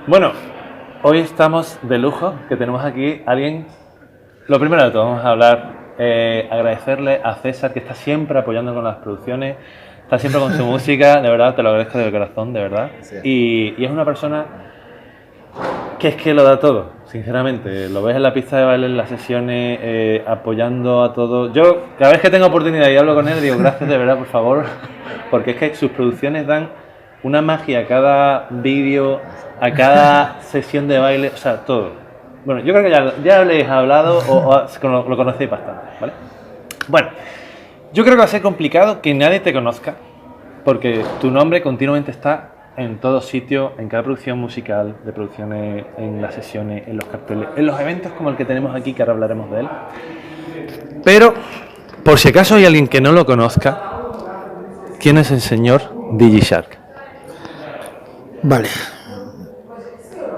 Bueno, hoy estamos de lujo, que tenemos aquí a alguien. Lo primero de todo, vamos a hablar, agradecerle a César, que está siempre apoyando con las producciones, está siempre con su música, de verdad, te lo agradezco de corazón, de verdad. Sí. Y es una persona que es que lo da todo, sinceramente. Lo ves en la pista de baile, en las sesiones, apoyando a todo. Yo, cada vez que tengo oportunidad y hablo con él, digo gracias de verdad, por favor, porque es que sus producciones dan una magia a cada vídeo, a cada sesión de baile, o sea, todo. Bueno, yo creo que ya habléis hablado o lo conocéis bastante, ¿vale? Bueno, yo creo que va a ser complicado que nadie te conozca, porque tu nombre continuamente está en todos sitios, en cada producción musical, de producciones, en las sesiones, en los carteles, en los eventos como el que tenemos aquí, que ahora hablaremos de él. Pero, por si acaso hay alguien que no lo conozca, ¿quién es el señor DJ Shark? Vale.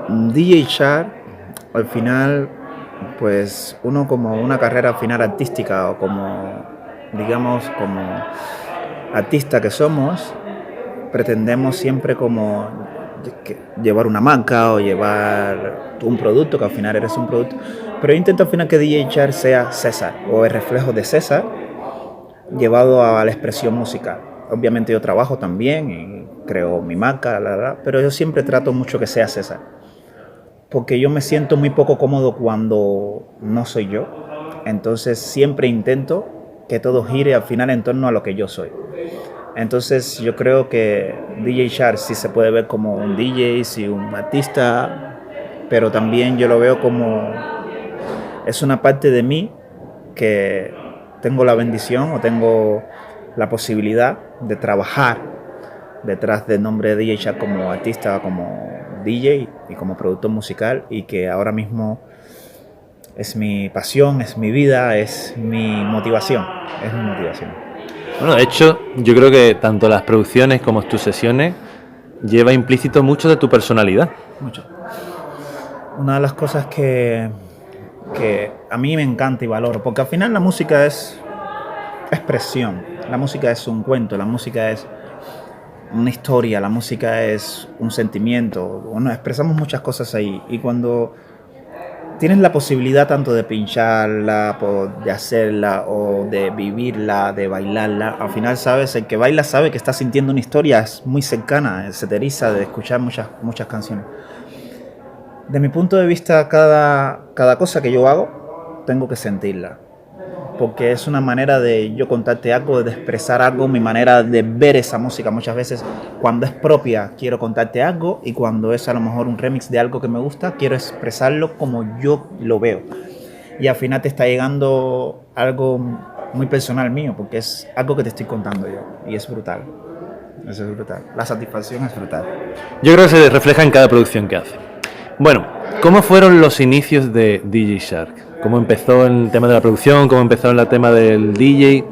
DJ Shark, al final, pues uno como una carrera al final artística o como, digamos, como artista que somos, pretendemos siempre como llevar una marca o llevar un producto, que al final eres un producto. Pero yo intento al final que DJ Shark sea César o el reflejo de César llevado a la expresión musical. Obviamente yo trabajo también y creo mi marca, pero yo siempre trato mucho que sea César. Porque yo me siento muy poco cómodo cuando no soy yo. Entonces siempre intento que todo gire al final en torno a lo que yo soy. Entonces yo creo que DJ Shark sí se puede ver como un DJ, sí un artista, pero también yo lo veo como es una parte de mí que tengo la bendición o tengo la posibilidad de trabajar detrás del nombre de DJ Shark como artista, como DJ y como productor musical, y que ahora mismo es mi pasión, es mi vida, es mi motivación, es mi motivación. Bueno, de hecho, yo creo que tanto las producciones como tus sesiones lleva implícito mucho de tu personalidad. Mucho. Una de las cosas que a mí me encanta y valoro, porque al final la música es expresión, la música es un cuento, la música es una historia, la música es un sentimiento, bueno, expresamos muchas cosas ahí, y cuando tienes la posibilidad tanto de pincharla, de hacerla o de vivirla, de bailarla, al final sabes, el que baila sabe que está sintiendo una historia, es muy cercana, se te eriza de escuchar muchas canciones. De mi punto de vista, cada cosa que yo hago, tengo que sentirla. Porque es una manera de yo contarte algo, de expresar algo, mi manera de ver esa música. Muchas veces, cuando es propia, quiero contarte algo, y cuando es a lo mejor un remix de algo que me gusta, quiero expresarlo como yo lo veo. Y al final te está llegando algo muy personal mío, porque es algo que te estoy contando yo. Y es brutal. Eso es brutal. La satisfacción es brutal. Yo creo que se refleja en cada producción que hace. Bueno, ¿cómo fueron los inicios de DJ Shark? ¿Cómo empezó el tema de la producción? ¿Cómo empezó el tema del DJ?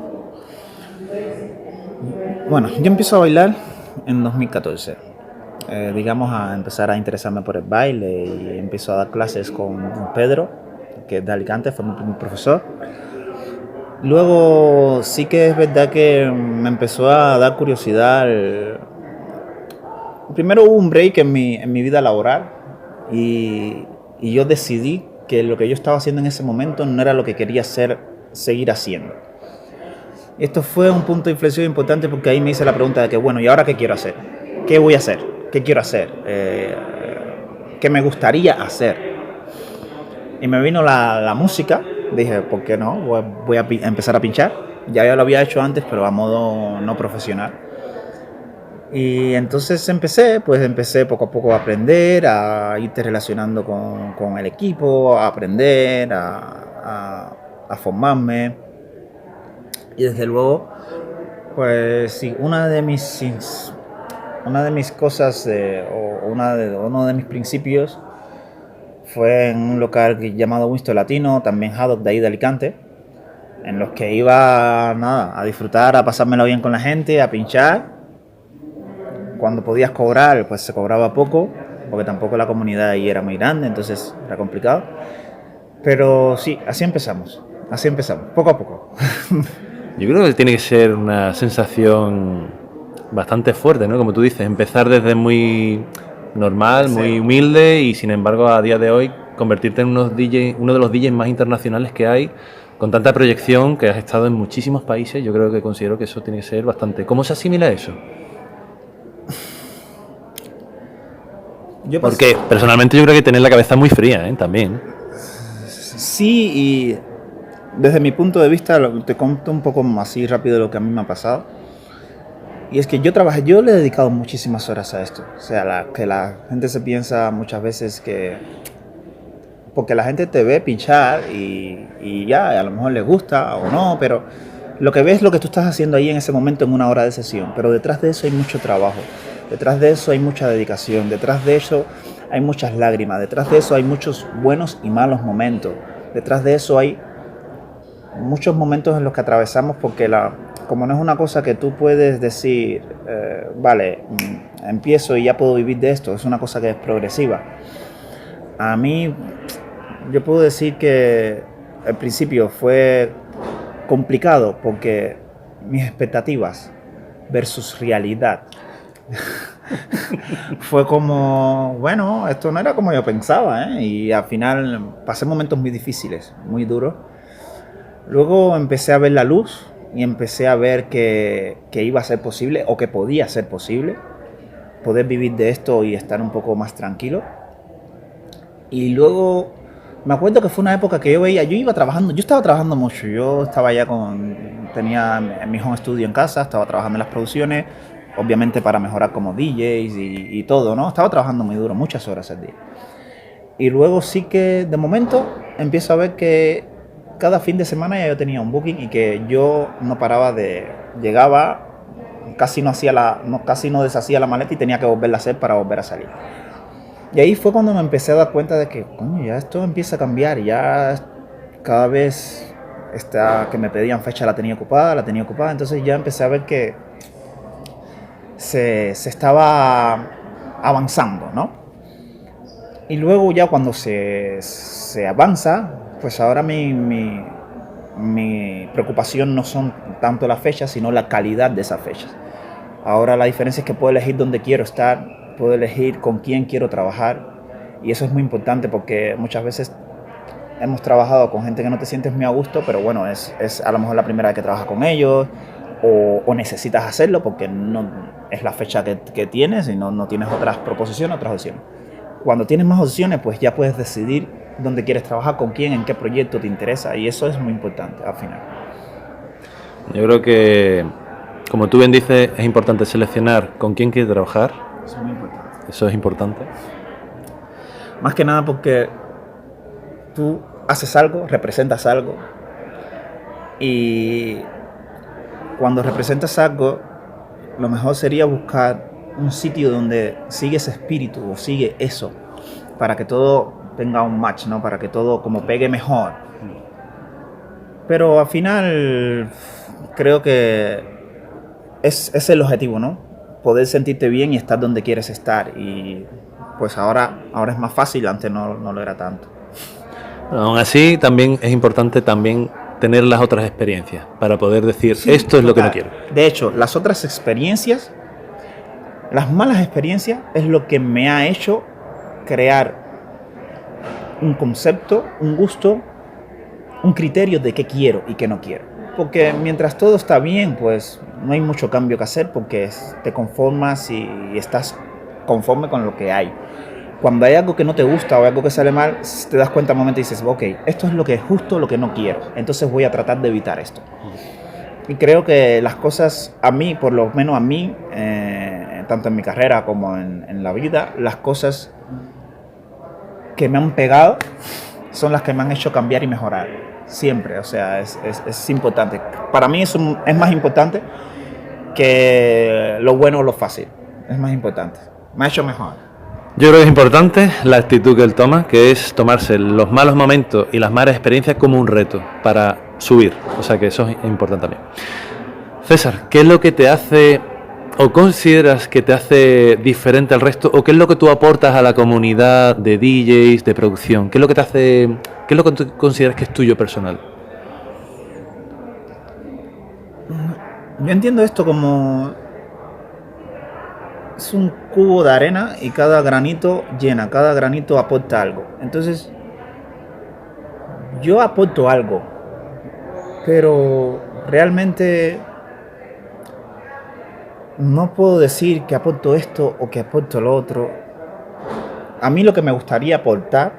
Bueno, yo empiezo a bailar en 2014. Digamos, a empezar a interesarme por el baile, y empiezo a dar clases con Pedro, que es de Alicante, fue mi primer profesor. Luego sí que es verdad que me empezó a dar curiosidad. Primero hubo un break en mi vida laboral, y yo decidí que lo que yo estaba haciendo en ese momento no era lo que quería seguir haciendo. Esto fue un punto de inflexión importante, porque ahí me hice la pregunta de que, bueno, ¿y ahora qué quiero hacer? ¿Qué voy a hacer? ¿Qué quiero hacer? ¿Qué me gustaría hacer? Y me vino la música. Dije, ¿por qué no? Voy a empezar a pinchar. Ya lo había hecho antes, pero a modo no profesional. Y entonces empecé poco a poco a aprender, a irte relacionando con el equipo, a aprender, a formarme. Y desde luego, pues sí, una de mis cosas, uno de mis principios fue en un local llamado Winston Latino, también Haddock, de ahí de Alicante, en los que iba a disfrutar, a pasármelo bien con la gente, a pinchar. Cuando podías cobrar, pues se cobraba poco, porque tampoco la comunidad ahí era muy grande, entonces era complicado. Pero sí, así empezamos, poco a poco. Yo creo que tiene que ser una sensación bastante fuerte, ¿no? Como tú dices, empezar desde muy normal, muy humilde, y sin embargo a día de hoy convertirte en uno de los DJs más internacionales que hay, con tanta proyección, que has estado en muchísimos países. Yo creo que considero que eso tiene que ser bastante... ¿Cómo se asimila eso? Porque personalmente yo creo que tener la cabeza muy fría, también. Sí, y desde mi punto de vista te cuento un poco así rápido lo que a mí me ha pasado. Y es que yo le he dedicado muchísimas horas a esto. O sea, que la gente se piensa muchas veces que... Porque la gente te ve pinchar y ya, a lo mejor les gusta o no, pero lo que ves es lo que tú estás haciendo ahí en ese momento en una hora de sesión. Pero detrás de eso hay mucho trabajo, detrás de eso hay mucha dedicación, detrás de eso hay muchas lágrimas, detrás de eso hay muchos buenos y malos momentos, detrás de eso hay muchos momentos en los que atravesamos, porque como no es una cosa que tú puedes decir, vale, empiezo y ya puedo vivir de esto, es una cosa que es progresiva. A mí, yo puedo decir que al principio fue complicado porque mis expectativas versus realidad fue como, bueno, esto no era como yo pensaba, y al final pasé momentos muy difíciles, muy duros. Luego empecé a ver la luz y empecé a ver que iba a ser posible, o que podía ser posible, poder vivir de esto y estar un poco más tranquilo. Y luego me acuerdo que fue una época que yo estaba trabajando mucho, tenía mi home studio en casa, estaba trabajando en las producciones, obviamente para mejorar como DJs y todo, ¿no? Estaba trabajando muy duro, muchas horas al día. Y luego sí que de momento empiezo a ver que cada fin de semana ya yo tenía un booking y que yo no paraba llegaba, casi no deshacía la maleta y tenía que volverla a hacer para volver a salir. Y ahí fue cuando me empecé a dar cuenta de que, coño, ya esto empieza a cambiar, ya cada vez que me pedían fecha la tenía ocupada, entonces ya empecé a ver que se estaba avanzando, ¿no? Y luego ya cuando se avanza, pues ahora mi preocupación no son tanto las fechas, sino la calidad de esas fechas. Ahora la diferencia es que puedo elegir dónde quiero estar, puedo elegir con quién quiero trabajar, y eso es muy importante porque muchas veces hemos trabajado con gente que no te sientes muy a gusto, pero bueno, es a lo mejor la primera vez que trabajas con ellos, o necesitas hacerlo porque no es la fecha que tienes y no tienes otras proposiciones, otras opciones. Cuando tienes más opciones, pues ya puedes decidir dónde quieres trabajar, con quién, en qué proyecto te interesa, y eso es muy importante al final. Yo creo que, como tú bien dices, es importante seleccionar con quién quieres trabajar. Eso es muy importante. Eso es importante. Más que nada porque tú haces algo, representas algo, y cuando representas algo, lo mejor sería buscar un sitio donde sigue ese espíritu o sigue eso, para que todo tenga un match, ¿no? Para que todo como pegue mejor. Pero al final creo que es el objetivo, ¿no? Poder sentirte bien y estar donde quieres estar. Y pues ahora es más fácil, antes no lo era tanto. Aún así, también es importante tener las otras experiencias para poder decir, sí, esto es lo que no quiero. De hecho, las otras experiencias, las malas experiencias, es lo que me ha hecho crear un concepto, un gusto, un criterio de qué quiero y qué no quiero. Porque mientras todo está bien, pues no hay mucho cambio que hacer, porque te conformas y estás conforme con lo que hay. Cuando hay algo que no te gusta o algo que sale mal, te das cuenta un momento y dices, ok, esto es lo que es justo, lo que no quiero, entonces voy a tratar de evitar esto. Y creo que las cosas, a mí, por lo menos a mí, tanto en mi carrera como en la vida, las cosas que me han pegado son las que me han hecho cambiar y mejorar. Siempre, o sea, es importante. Para mí eso es más importante que lo bueno o lo fácil. Es más importante. Me ha hecho mejor. Yo creo que es importante la actitud que él toma, que es tomarse los malos momentos y las malas experiencias como un reto para subir. O sea que eso es importante también. César, ¿qué es lo que te hace o consideras que te hace diferente al resto, o qué es lo que tú aportas a la comunidad de DJs, de producción? ¿Qué es lo que te hace, qué es lo que tú consideras que es tuyo personal? Yo entiendo esto como es un cubo de arena y cada granito llena, cada granito aporta algo. Entonces, yo aporto algo, pero realmente no puedo decir que aporto esto o que aporto lo otro. A mí lo que me gustaría aportar,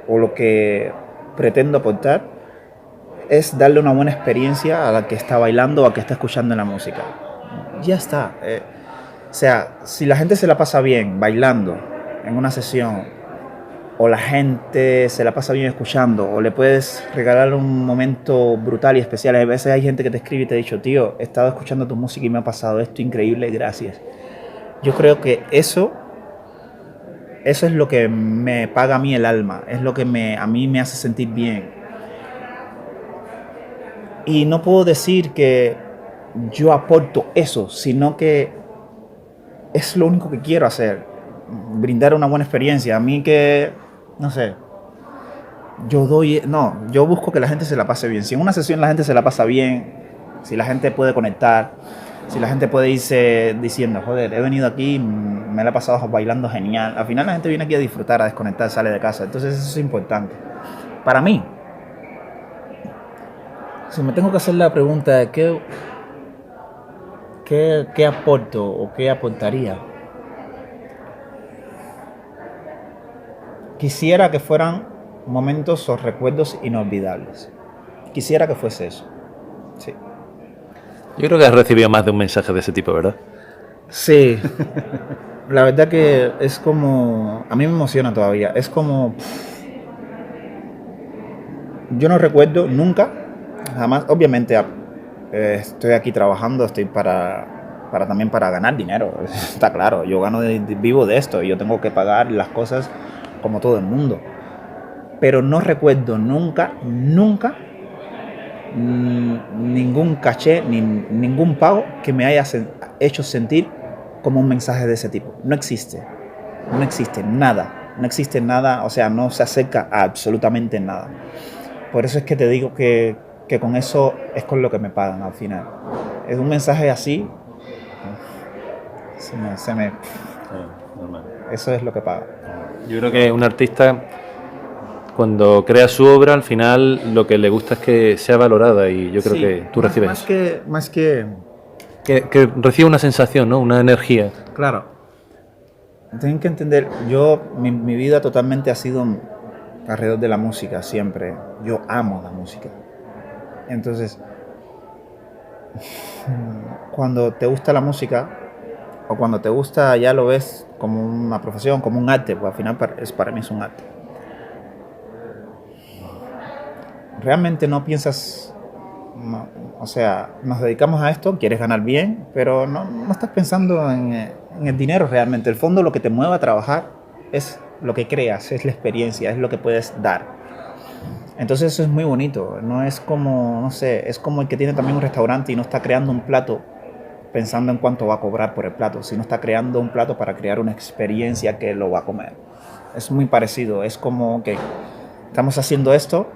o lo que pretendo aportar, es darle una buena experiencia a la que está bailando o a la que está escuchando la música. Ya está. O sea, si la gente se la pasa bien bailando en una sesión, o la gente se la pasa bien escuchando, o le puedes regalar un momento brutal y especial. A veces hay gente que te escribe y te ha dicho, tío, he estado escuchando tu música y me ha pasado esto increíble, gracias. Yo creo que eso es lo que me paga a mí el alma, es lo que a mí me hace sentir bien. Y no puedo decir que yo aporto eso, sino que es lo único que quiero hacer, brindar una buena experiencia. A mí que, no sé, yo busco que la gente se la pase bien. Si en una sesión la gente se la pasa bien, si la gente puede conectar, si la gente puede irse diciendo, joder, he venido aquí, me la he pasado bailando genial. Al final la gente viene aquí a disfrutar, a desconectar, sale de casa. Entonces eso es importante. Para mí, si me tengo que hacer la pregunta de qué aporto o qué aportaría, quisiera que fueran momentos o recuerdos inolvidables. Quisiera que fuese eso. Sí. Yo creo que has recibido más de un mensaje de ese tipo, ¿verdad? Sí. La verdad que es como... A mí me emociona todavía. Es como... Yo no recuerdo nunca, jamás. Obviamente estoy aquí trabajando, estoy también para ganar dinero. Está claro, yo vivo de esto y yo tengo que pagar las cosas como todo el mundo. Pero no recuerdo nunca ningún caché, ni ningún pago que me haya hecho sentir como un mensaje de ese tipo. No existe nada, o sea, no se acerca a absolutamente nada. Por eso es que te digo que con eso es con lo que me pagan al final. Es un mensaje así, Normal. Eso es lo que paga. Yo creo que un artista, cuando crea su obra, al final lo que le gusta es que sea valorada, y yo creo que tú recibes más que que recibe una sensación, ¿no? Una energía. Claro. Tienen que entender, mi vida totalmente ha sido alrededor de la música, siempre. Yo amo la música. Entonces, cuando te gusta la música, o cuando te gusta, ya lo ves como una profesión, como un arte, pues al final para mí es un arte. Realmente no piensas, o sea, nos dedicamos a esto, quieres ganar bien, pero no estás pensando en el dinero realmente. El fondo, lo que te mueve a trabajar es lo que creas, es la experiencia, es lo que puedes dar. Entonces eso es muy bonito. No es como, no sé, es como el que tiene también un restaurante y no está creando un plato pensando en cuánto va a cobrar por el plato, sino está creando un plato para crear una experiencia que lo va a comer. Es muy parecido, es como que estamos haciendo esto,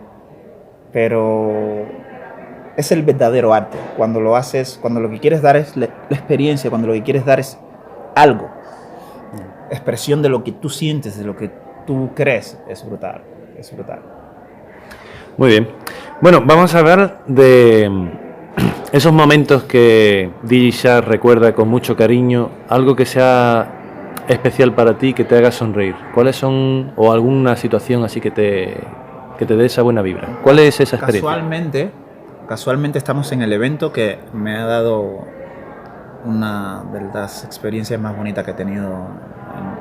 pero es el verdadero arte. Cuando lo haces, cuando lo que quieres dar es la experiencia, cuando lo que quieres dar es algo, expresión de lo que tú sientes, de lo que tú crees, es brutal, es brutal. Muy bien. Bueno, vamos a hablar de esos momentos que DJ Shark recuerda con mucho cariño, algo que sea especial para ti, que te haga sonreír. ¿Cuáles son, o alguna situación así que te dé esa buena vibra? ¿Cuál es esa experiencia? Casualmente estamos en el evento que me ha dado una de las experiencias más bonitas que he tenido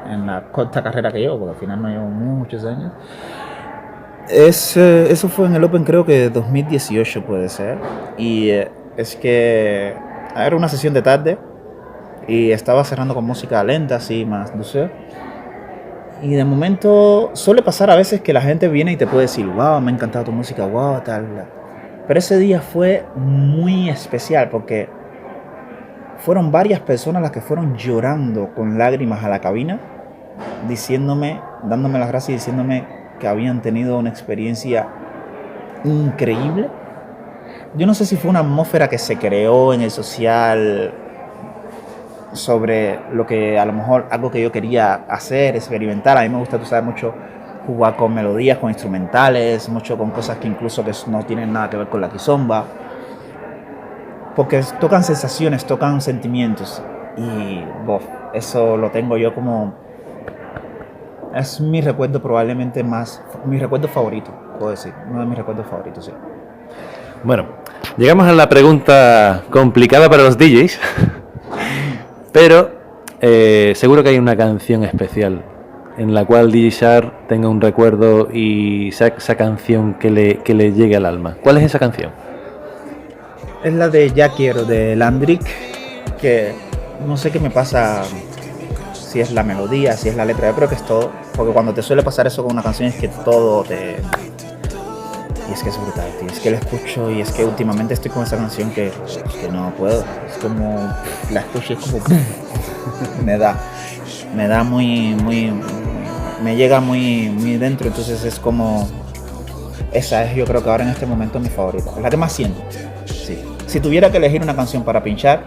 en la corta carrera que llevo, porque al final no llevo muchos años. Eso fue en el Open, creo que 2018 puede ser, y es que era una sesión de tarde y estaba cerrando con música lenta, así más dulce, y de momento suele pasar a veces que la gente viene y te puede decir, wow, me ha encantado tu música, wow, tal, pero ese día fue muy especial porque fueron varias personas las que fueron llorando con lágrimas a la cabina, dándome las gracias y diciéndome que habían tenido una experiencia increíble. Yo no sé si fue una atmósfera que se creó en el social sobre lo que a lo mejor algo que yo quería hacer, experimentar. A mí me gusta, tú sabes, mucho jugar con melodías, con instrumentales, mucho con cosas que incluso que no tienen nada que ver con la kizomba, porque tocan sensaciones, tocan sentimientos, y eso lo tengo yo como, es mi recuerdo probablemente más, mi recuerdo favorito, puedo decir, uno de mis recuerdos favoritos, sí. Bueno, llegamos a la pregunta complicada para los DJs, pero seguro que hay una canción especial en la cual DJ Shark tenga un recuerdo y esa canción que le llegue al alma. ¿Cuál es esa canción? Es la de Ya Quiero, de Landrick, que no sé qué me pasa, si es la melodía, si es la letra, yo creo que es todo, porque cuando te suele pasar eso con una canción es que todo te... Y es que es brutal, tío. Es que la escucho y es que últimamente estoy con esa canción que no puedo. Es como... La escucho y es como... me da muy... Me llega muy dentro, entonces es como... Esa es, yo creo que ahora en este momento mi favorita. Es la que más siento. Sí. Si tuviera que elegir una canción para pinchar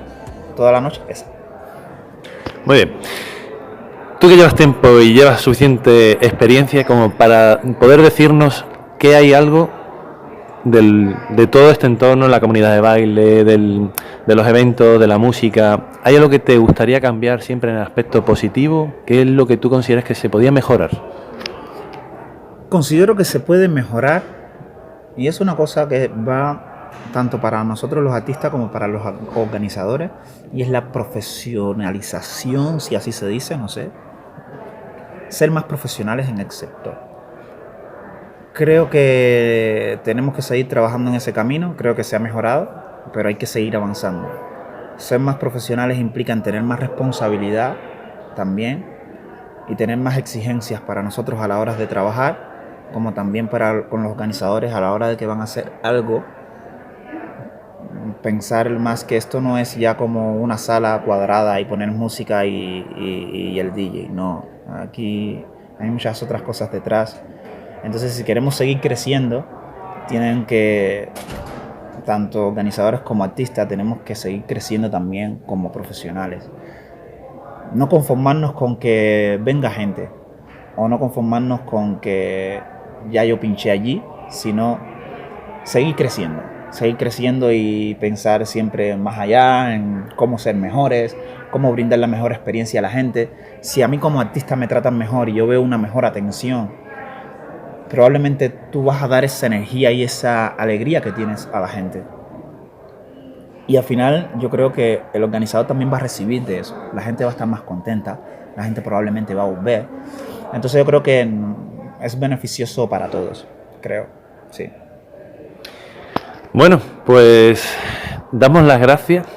toda la noche, esa. Muy bien. Tú que llevas tiempo y llevas suficiente experiencia como para poder decirnos que hay algo de todo este entorno, la comunidad de baile, de los eventos, de la música, ¿hay algo que te gustaría cambiar siempre en el aspecto positivo? ¿Qué es lo que tú consideras que se podía mejorar? Considero que se puede mejorar, y es una cosa que va tanto para nosotros los artistas como para los organizadores, y es la profesionalización, si así se dice, no sé, ser más profesionales en el sector. Creo que tenemos que seguir trabajando en ese camino, creo que se ha mejorado, pero hay que seguir avanzando. Ser más profesionales implica tener más responsabilidad también y tener más exigencias para nosotros a la hora de trabajar, como también con los organizadores a la hora de que van a hacer algo. Pensar más que esto no es ya como una sala cuadrada y poner música y el DJ, no, aquí hay muchas otras cosas detrás. Entonces, si queremos seguir creciendo, tienen que, tanto organizadores como artistas, tenemos que seguir creciendo también como profesionales. No conformarnos con que venga gente, o no conformarnos con que ya yo pinché allí, sino seguir creciendo y pensar siempre más allá en cómo ser mejores, cómo brindar la mejor experiencia a la gente. Si a mí como artista me tratan mejor y yo veo una mejor atención, probablemente tú vas a dar esa energía y esa alegría que tienes a la gente. Y al final yo creo que el organizador también va a recibir de eso. La gente va a estar más contenta, la gente probablemente va a volver. Entonces yo creo que es beneficioso para todos, creo, sí. Bueno, pues damos las gracias.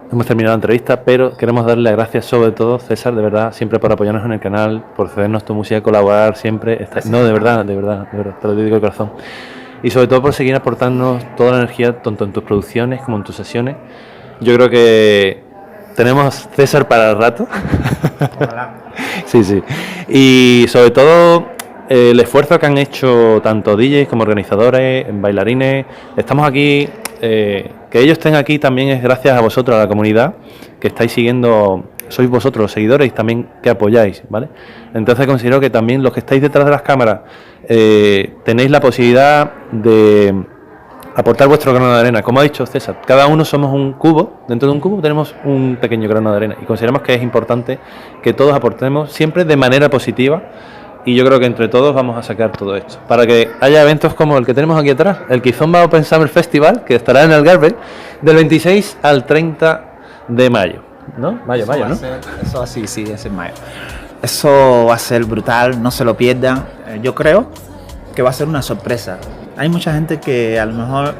Hemos terminado la entrevista, pero queremos darle las gracias sobre todo, César, de verdad, siempre por apoyarnos en el canal, por cedernos tu música, colaborar siempre. No, de verdad, te lo digo de corazón. Y sobre todo por seguir aportándonos toda la energía, tanto en tus producciones como en tus sesiones. Yo creo que tenemos César para el rato. Sí. Y sobre todo el esfuerzo que han hecho tanto DJs como organizadores, bailarines. Estamos aquí... que ellos estén aquí también es gracias a vosotros, a la comunidad que estáis siguiendo, sois vosotros los seguidores y también que apoyáis, ¿vale? Entonces considero que también los que estáis detrás de las cámaras tenéis la posibilidad de aportar vuestro grano de arena. Como ha dicho César, cada uno somos un cubo, dentro de un cubo tenemos un pequeño grano de arena y consideramos que es importante que todos aportemos siempre de manera positiva. Y yo creo que entre todos vamos a sacar todo esto. Para que haya eventos como el que tenemos aquí atrás, el Kizomba Open Summer Festival, que estará en Algarve, del 26 al 30 de mayo. ¿No? Mayo, ¿no? Eso así, sí, es en mayo. Eso va a ser brutal, no se lo pierdan. Yo creo que va a ser una sorpresa. Hay mucha gente que a lo mejor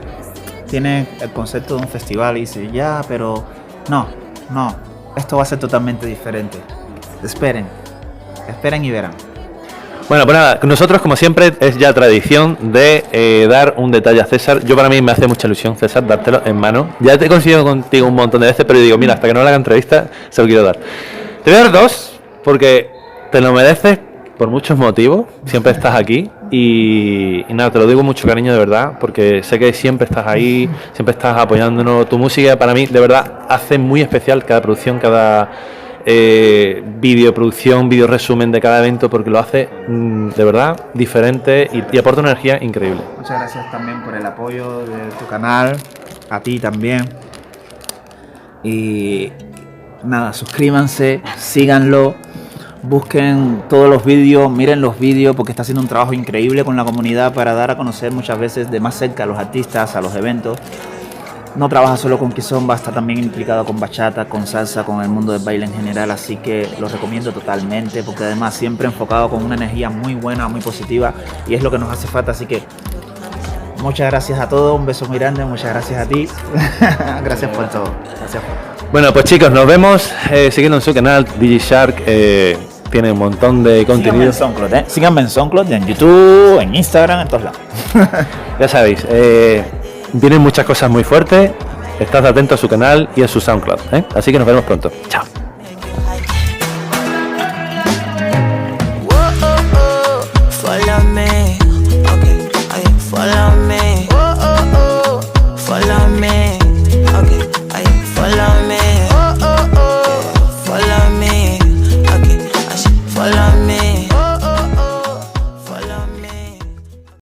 tiene el concepto de un festival y dice, ya, pero no, esto va a ser totalmente diferente. Esperen y verán. Bueno, pues nada, nosotros como siempre es ya tradición de dar un detalle a César. Yo para mí me hace mucha ilusión, César, dártelo en mano. Ya te he conseguido contigo un montón de veces, pero digo, mira, hasta que no le haga entrevista, se lo quiero dar. Te voy a dar dos, porque te lo mereces por muchos motivos. Siempre estás aquí, Y nada, te lo digo con mucho cariño de verdad, porque sé que siempre estás ahí, siempre estás apoyándonos. Tu música para mí de verdad hace muy especial cada producción, cada videoproducción, video resumen de cada evento, porque lo hace de verdad diferente y aporta una energía increíble. Muchas gracias también por el apoyo de tu canal, a ti también. Y nada, suscríbanse, síganlo, busquen todos los vídeos, miren los vídeos porque está haciendo un trabajo increíble con la comunidad para dar a conocer muchas veces de más cerca a los artistas, a los eventos. No trabaja solo con kizomba, está también implicado con bachata, con salsa, con el mundo del baile en general, así que lo recomiendo totalmente porque además siempre enfocado con una energía muy buena, muy positiva y es lo que nos hace falta, así que muchas gracias a todos, un beso muy grande, muchas gracias a ti, gracias por todo. Gracias. Bueno, pues chicos, nos vemos siguiendo en su canal, DJ Shark, tiene un montón de contenido. Síganme en SoundCloud, en YouTube, en Instagram, en todos lados. Ya sabéis, vienen muchas cosas muy fuertes, estad atentos a su canal y a su SoundCloud, así que nos vemos pronto. Chao.